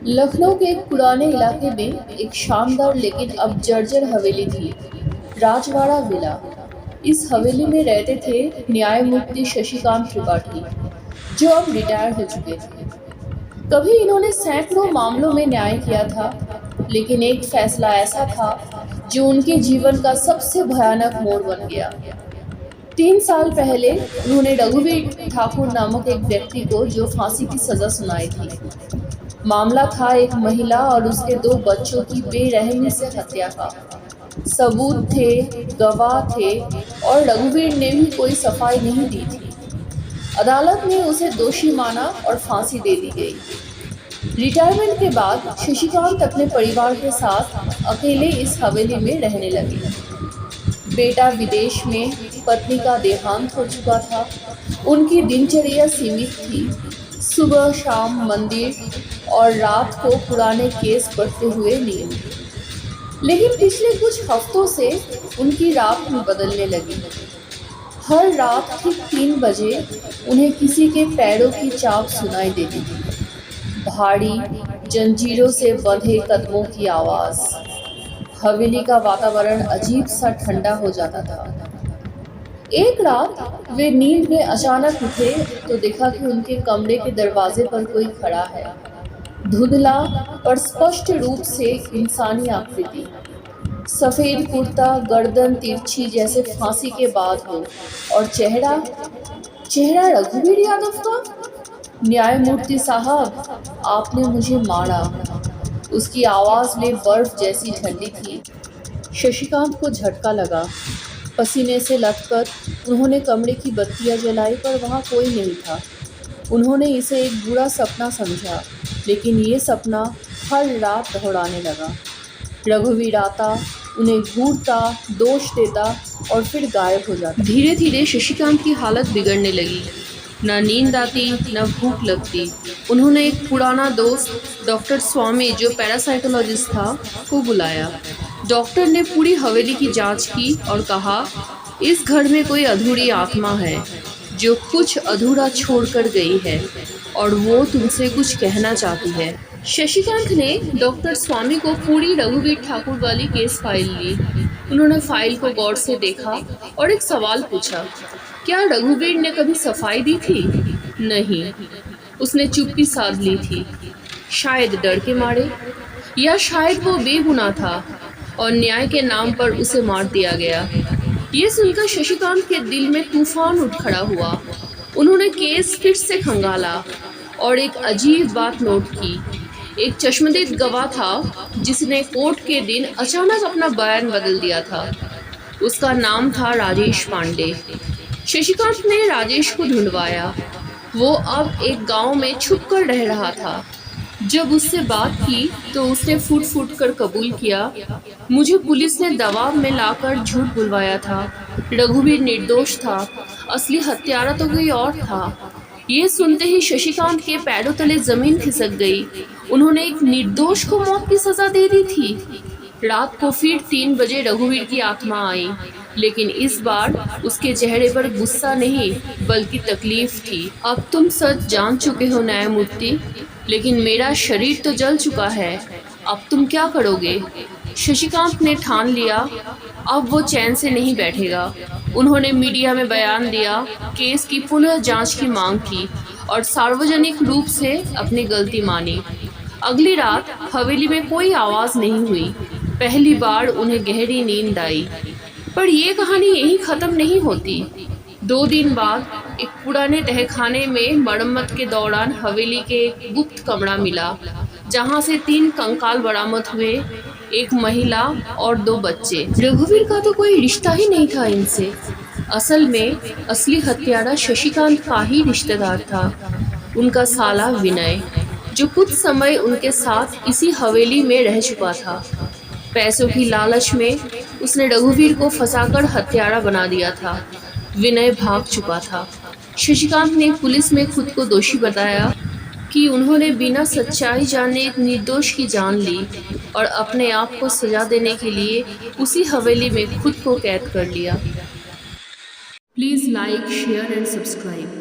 लखनऊ के एक पुराने इलाके में एक शानदार लेकिन अब जर्जर हवेली थी, राजवाड़ा विला। इस हवेली में रहते थे न्यायमूर्ति शशिकांत त्रिपाठी, जो अब रिटायर हो चुके थे। कभी इन्होंने सैकड़ों मामलों में न्याय किया था, लेकिन एक फैसला ऐसा था जो उनके जीवन का सबसे भयानक मोड़ बन गया। 3 साल पहले उन्होंने रघुवीर ठाकुर नामक एक व्यक्ति को जो फांसी की सजा सुनाई थी। मामला था एक महिला और उसके 2 बच्चों की बेरहमी से हत्या का। सबूत थे, गवाह थे और रघुवीर ने भी कोई सफाई नहीं दी थी। अदालत ने उसे दोषी माना और फांसी दे दी गई। रिटायरमेंट के बाद शशिकांत अपने परिवार के साथ अकेले इस हवेली में रहने लगे। बेटा विदेश में, पत्नी का देहांत हो चुका था। उनकी दिनचर्या सीमित थी, सुबह शाम मंदिर और रात को पुराने केस पढ़ते हुए नींद। लेकिन पिछले कुछ हफ्तों से उनकी रात भी बदलने लगी। हर रात ठीक 3 बजे उन्हें किसी के पैरों की चाप सुनाई देती थी, भारी जंजीरों से बंधे कदमों की आवाज़। हवेली का वातावरण अजीब सा ठंडा हो जाता था। एक रात वे नींद में अचानक उठे तो देखा कि उनके कमरे के दरवाजे पर कोई खड़ा है, धुंधला पर स्पष्ट रूप से इंसानी आकृति। सफ़ेद कुर्ता, गर्दन तिरछी जैसे फांसी के बाद हो, और चेहरा रघुवीर यादव का। न्यायमूर्ति साहब, आपने मुझे मारा। उसकी आवाज़ में बर्फ जैसी ठंडी थी। शशिकांत को झटका लगा। पसीने से लथपथ उन्होंने कमरे की बत्तियां जलाई, पर वहाँ कोई नहीं था। उन्होंने इसे एक बुरा सपना समझा, लेकिन ये सपना हर रात दोहराने लगा। रघुवीर आता, उन्हें घूरता, दोष देता और फिर गायब हो जाता। धीरे धीरे शशिकांत की हालत बिगड़ने लगी। न नींद आती, न भूख लगती। उन्होंने एक पुराना दोस्त डॉक्टर स्वामी, जो पैरासाइकोलॉजिस्ट था, को बुलाया। डॉक्टर ने पूरी हवेली की जांच की और कहा, इस घर में कोई अधूरी आत्मा है जो कुछ अधूरा छोड़कर गई है और वो तुमसे कुछ कहना चाहती है। शशिकांत ने डॉक्टर स्वामी को पूरी रघुवीर ठाकुर वाली केस फाइल ली। उन्होंने फाइल को गौर से देखा और एक सवाल पूछा, क्या रघुवीर ने कभी सफाई दी थी? नहीं, उसने चुप्पी साध ली थी, शायद डर के मारे, या शायद वो बेगुनाह था और न्याय के नाम पर उसे मार दिया गया। ये सुनकर शशिकांत के दिल में तूफान उठ खड़ा हुआ। उन्होंने केस फिर से खंगाला और एक अजीब बात नोट की। एक चश्मदीद गवाह था जिसने कोर्ट के दिन अचानक अपना बयान बदल दिया था। उसका नाम था राजेश पांडे। शशिकांत ने राजेश को ढूंढवाया। वो अब एक गांव में छुपकर रह रहा था। जब उससे बात की तो उसने फूट फूट कर कबूल किया, मुझे पुलिस ने दबाव में लाकर झूठ बुलवाया था। रघुवीर निर्दोष था, असली हत्यारा तो कोई और था। ये सुनते ही शशिकांत के पैरों तले जमीन खिसक गई। उन्होंने एक निर्दोष को मौत की सजा दे दी थी। रात को फिर 3 बजे रघुवीर की आत्मा आई, लेकिन इस बार उसके चेहरे पर गुस्सा नहीं बल्कि तकलीफ थी। अब तुम सच जान चुके हो न्यायमूर्ति, लेकिन मेरा शरीर तो जल चुका है। अब तुम क्या करोगे? शशिकांत ने ठान लिया, अब वो चैन से नहीं बैठेगा। उन्होंने मीडिया में बयान दिया, केस की पुनः जांच की मांग की और सार्वजनिक रूप से अपनी गलती मानी। अगली रात हवेली में कोई आवाज़ नहीं हुई। पहली बार उन्हें गहरी नींद आई। पर यह कहानी यहीं ख़त्म नहीं होती। 2 दिन बाद एक पुराने तहखाने में मरम्मत के दौरान हवेली के एक गुप्त कमरा मिला, जहां से 3 कंकाल बरामद हुए, एक महिला और 2 बच्चे। रघुवीर का तो कोई रिश्ता ही नहीं था इनसे। असल में असली हत्यारा शशिकांत का ही रिश्तेदार था, उनका साला विनय, जो कुछ समय उनके साथ इसी हवेली में रह चुका था। पैसों की लालच में उसने रघुवीर को फंसाकर हत्यारा बना दिया था। विनय भाग चुका था। शशिकांत ने पुलिस में खुद को दोषी बताया कि उन्होंने बिना सच्चाई जाने एक निर्दोष की जान ली और अपने आप को सजा देने के लिए उसी हवेली में खुद को कैद कर लिया। Please like, share and subscribe.